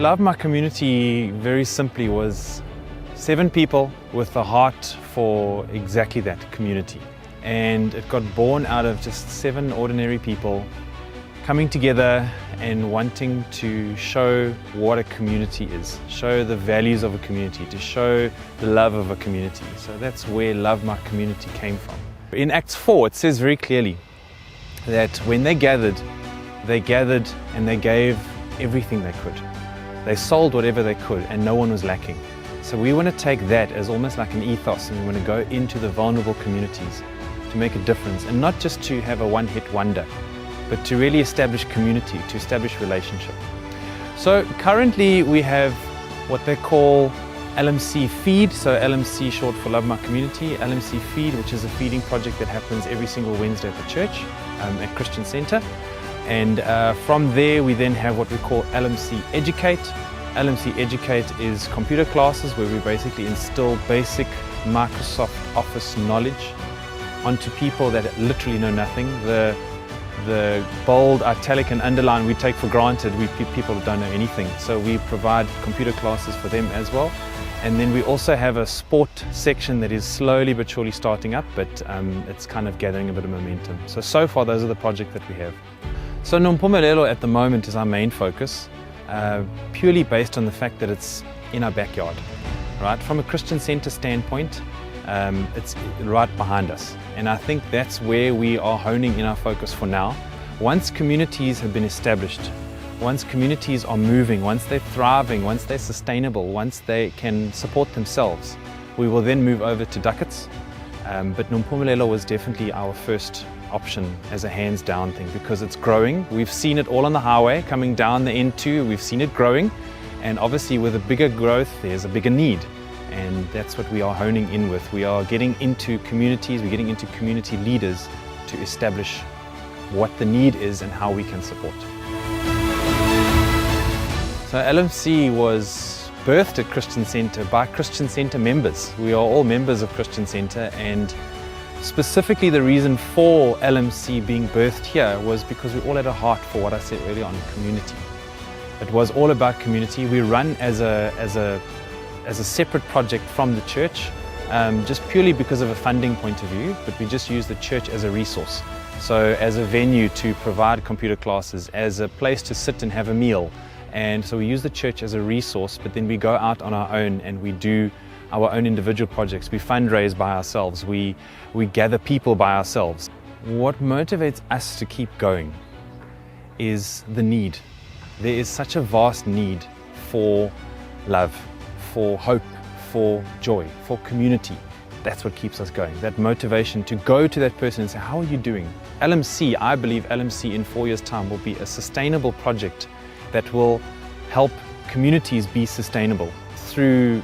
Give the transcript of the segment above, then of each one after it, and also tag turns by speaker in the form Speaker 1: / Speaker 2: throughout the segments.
Speaker 1: Love My Community, very simply, was 7 people with a heart for exactly that, community. And it got born out of just 7 ordinary people coming together and wanting to show what a community is, show the values of a community, to show the love of a community. So that's where Love My Community came from. In Acts 4, it says very clearly that when they gathered and they gave everything they could. They sold whatever they could and no one was lacking. So we want to take that as almost like an ethos, and we want to go into the vulnerable communities to make a difference, and not just to have a one-hit wonder, but to really establish community, to establish relationship. So currently we have what they call LMC Feed, so LMC short for Love My Community, LMC Feed, which is a feeding project that happens every single Wednesday at the church, at Christian Center. And from there we then have what we call LMC Educate. LMC Educate is computer classes where we basically instill basic Microsoft Office knowledge onto people that literally know nothing. The bold, italic and underline we take for granted, people don't know anything. So we provide computer classes for them as well. And then we also have a sport section that is slowly but surely starting up, but it's kind of gathering a bit of momentum. So far those are the projects that we have. So Nompumelelo at the moment is our main focus, purely based on the fact that it's in our backyard. Right? From a Christian Center standpoint, it's right behind us. And I think that's where we are honing in our focus for now. Once communities have been established, once communities are moving, once they're thriving, once they're sustainable, once they can support themselves, we will then move over to ducats. But Nompumelelo was definitely our first option as a hands down thing, because it's growing. We've seen it all on the highway coming down the N2, we've seen it growing, and obviously with a bigger growth there's a bigger need, and that's what we are honing in with. We are getting into communities, we're getting into community leaders to establish what the need is and how we can support. So LMC was birthed at Christian Center by Christian Center members. We are all members of Christian Center, and specifically the reason for LMC being birthed here was because we all had a heart for what I said earlier on, community. It was all about community. We run as a separate project from the church, just purely because of a funding point of view, but we just use the church as a resource. So as a venue to provide computer classes, as a place to sit and have a meal. And so we use the church as a resource, but then we go out on our own and we do our own individual projects. We fundraise by ourselves, we gather people by ourselves. What motivates us to keep going is the need. There is such a vast need for love, for hope, for joy, for community. That's what keeps us going, that motivation to go to that person and say, how are you doing? LMC, I believe LMC in 4 years' time will be a sustainable project that will help communities be sustainable through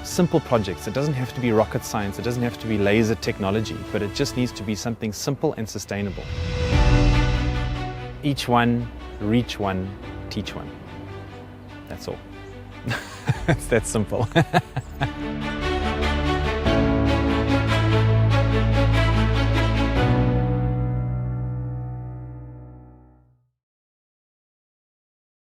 Speaker 1: simple projects. It doesn't have to be rocket science, it doesn't have to be laser technology, but it just needs to be something simple and sustainable. Each one, reach one, teach one. That's all. It's that simple.